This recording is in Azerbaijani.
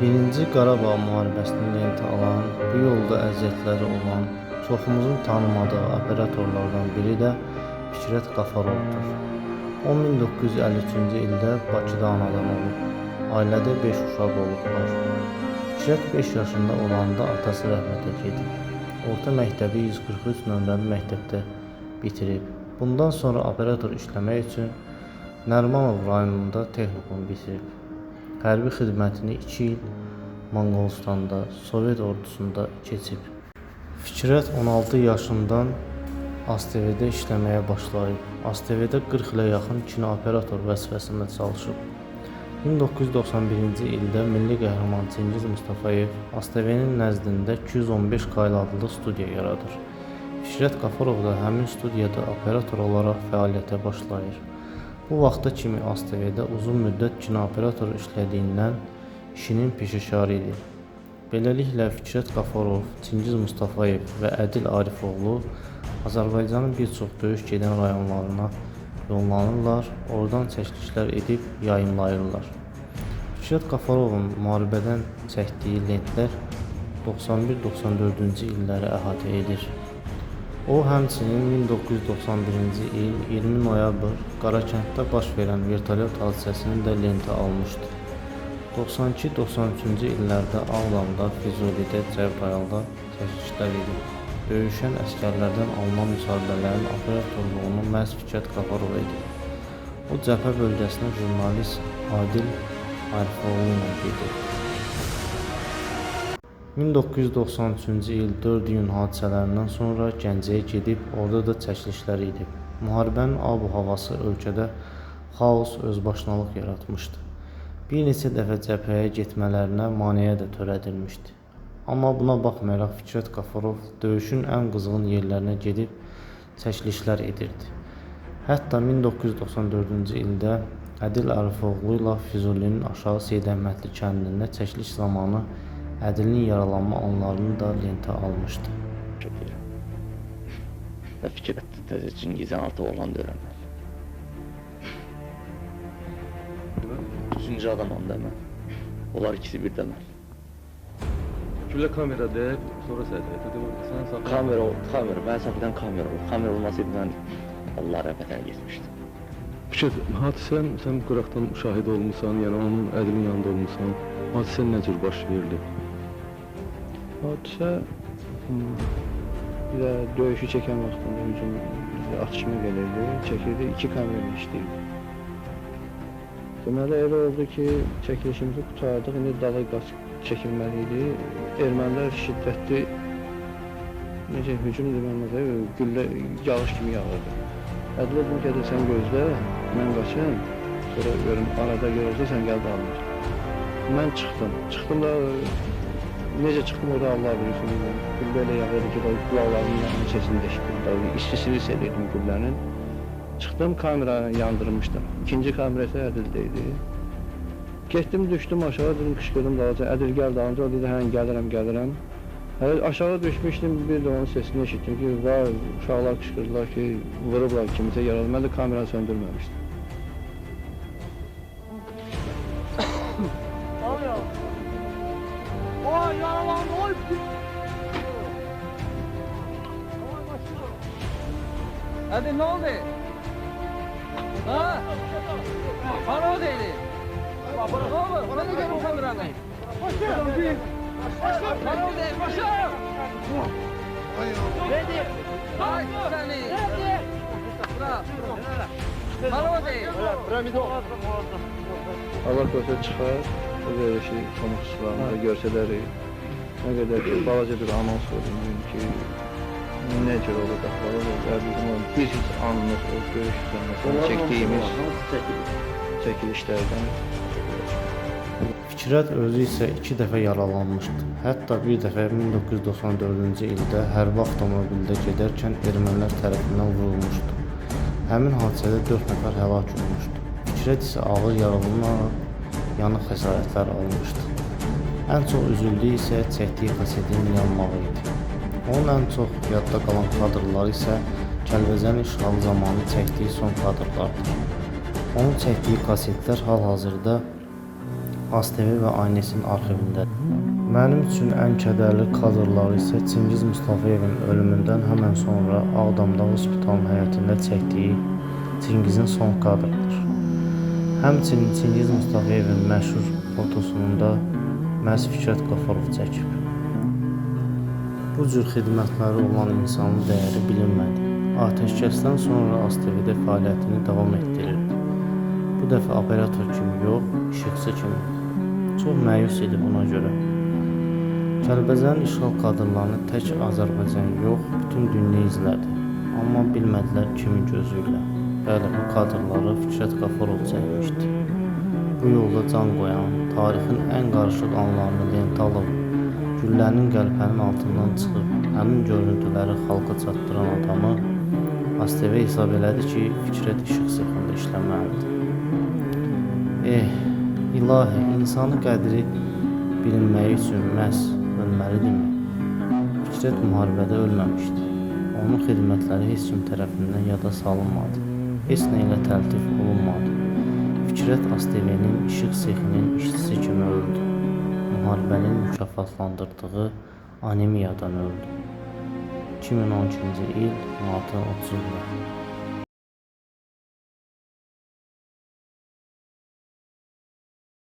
Birinci Qarabağ müharibəsinin lenti alan, bu yolda əziyyətləri olan, çoxumuzun tanımadığı operatorlardan biri də Fikrət Qafarovdur. O 1953-cü ildə Bakıda anadan olub, ailədə 5 uşaq olublar. Fikrət 5 yaşında olanda atası rəhmətə gedib. Orta məktəbi 143 nömrəli məktəbdə bitirib. Bundan sonra operator işləmək üçün Nərimanov rayonunda texnikum bitirib. Hərbi xidmətini 2 il Monqolistanda, Sovet ordusunda keçib. Fikrət 16 yaşından ASTV-də işləməyə başlayıb. ASTV-də 40 ilə yaxın kinooperator vəzifəsində çalışıb. 1991-ci ildə milli qəhrəman Çingiz Mustafayev ASTV-nin nəzdində 215 qaylı adlı studiya yaradır. Fikrət Qafarov da həmin studiyada operator olaraq fəaliyyətə başlayır. Bu vaxta kimi ASTV-də uzun müddət kinooperator işlədiyindən işinin peşəkarı idi. Beləliklə Fikrət Qafarov, Çingiz Mustafayev və Ədil Arifoğlu Azərbaycanın bir çox döyüş gedən rayonlarına yollanırlar, oradan çəkilişlər edib yayımlayırlar. Fikrət Qafarovun müharibədən çəkdiyi lentlər 91-94-cü illəri əhatə edir. O, həmçinin 1991-ci il 20 noyabr Qarakənddə baş verən vertolyot hadisəsinin də lenti almışdı. 92-93-cü illərdə Ağdamda, Füzulidə, Cəbrayılda çəkilişlər edib. Döyüşən əsgərlərdən alınan müsahibələrin operatorluğunu məhz Fikrət Qafarov edib. O, cəbhə bölgəsinə jurnalist Adil Arifoğlu ilə gedib. 1993-cü il 4 iyun hadisələrindən sonra Gəncəyə gedib, orada da çəkilişlər edib. Müharibənin ab-havası ölkədə xaos, özbaşınalıq yaratmışdı. Bir neçə dəfə cəbhəyə getmələrinə maneə də törədilmişdi. Amma buna baxmayaraq Fikrət Qafarov döyüşün ən qızğın yerlərinə gedib çəkilişlər edirdi. Hətta 1994-cü ildə Ədil Arifoğlu ilə Füzulinin aşağı Seydəhmədli kəndində çəkiliş zamanı Ədilin yaralanma anlarını da lentə almışdı. Və Fikrət təzə Çingizin altı olan dönəmlər. Üçüncü adamam da mən. Onlar ikisi birdə mən. Güllə kamera deyib, sonra səhət. Kamera, mən səfədən kamera olur. Kamera olmasaydı mən Allah rəhmətənə getmişdim. Fikrət, hadisən sən qıraqdan şahid olmuşsan, yəni onun Ədilin yanında olmuşsan. Hadisə nə cür baş verildi? Hadisə bir də döyüşü çəkən vaxtında hücum atışma gəlirdi, çəkirdi, 2 kamera işləyirdi. Deməli elə oldu ki, çəkilişimizi qurtardıq, indi dala çəkilməli idi. Ermənilər şiddətli hücum deməli, güllə yağış kimi yağırdı. Ədil dedim ki, sən gözlə, mən qaçım, sonra görüm, arada görürsən, gəl dağılır. Mən çıxdım da, necə çıxdım orada Allah bilirsin, güllə elə yağırdı ki, qulaqlarımın yanını sesini deşdim, istisini hiss edirdim güllənin. Çıxdım, kameranı yandırmışdım. İkinci kamera isə Ədildəydi. Getdim, düşdüm aşağı, dedim, qışqırdım dağıca, Ədil gəl dağınca, o dedi, hə, gəlirəm. Aşağı düşmüşdüm, bir də onun sesini eşitdim ki, var, uşaqlar qışqırdılar ki, vurublar kimisə yaralı. Mən də kameranı söndürməmişdim. Hadi ne oldu? Ha? Bana o değildi. Ne oldu? Ben de görüm kameranı. Bana o değil, başa! Ready? Hayır, seni. Bırak. Bana o değil. Allah qoysa çıxar, o qədər şey, komuxçularında görsələri, nə qədər ki, balaca bir anons oldu ki, nə cür olur da, bir hiç anlıq o görüş üzərində çəkdiyimiz çəkilişlərdən. Fikrət özü isə 2 dəfə yaralanmışdı. Hətta bir dəfə 1994-cü ildə hərbi avtomobildə gedərkən ermənilər tərəfindən vurulmuşdu. Həmin hadisədə 4 nəfər həlak olmuşdu. Fikrət isə ağır yaralanaraq yanıq xəsarətlər almışdı. Ən çox üzüldüyü isə çəkdiyi kasetin yanmağı idi. Onun ən çox yadda qalan kadrları isə Kəlbəcərin işğalı zamanı çəkdiyi son kadrlardır. Onun çəkdiyi kasetlər hal-hazırda ASTV və ANS-in arxivində. Mənim üçün ən kədərli kadrlar isə Çingiz Mustafayevin ölümündən həmən sonra Ağdamda hospitalın həyətində çəkdiyi Çingizin son kadrıdır. Həmçinin Çingiz Mustafayevin məşhur fotosunun da məhz Fikrət Qafarov çəkib. Bu cür xidmətləri olan insanın dəyəri bilinmədi. Atəşkəsdən sonra ASTV-də fəaliyyətini davam etdirirdi. Bu dəfə operator kimi yox, işıqçı kimi. Çox məyus idi buna görə. Kəlbəcərin işğal kadrlarını tək Azərbaycan yox, bütün dünya izlədi. Amma bilmədilər kimin gözü ilə. Bəli, bu kadrları Fikrət Qafarov çəkmişdi. Bu yolda can qoyan, tarixin ən qarışıq anlarını lentə alıb, güllənin qəlpənin altından çıxıb, həmin görüntüləri xalqa çatdıran adamı ASTV hesab elədi ki, Fikrət işıq sexində işləməlidir. İlahi, insanı qədri bilinməyi üçün məhz ölməlidirmi? Fikrət müharibədə ölməmişdi. Onun xidmətləri heç kim tərəfindən yada salınmadı. Heç nə ilə təltif olunmadı. Fikrət ASTV-nin işıq sexinin işçisi kimi öldü. Müharibənin mükafatlandırdığı anemiyadan öldü. 2012-ci il martın 30-da.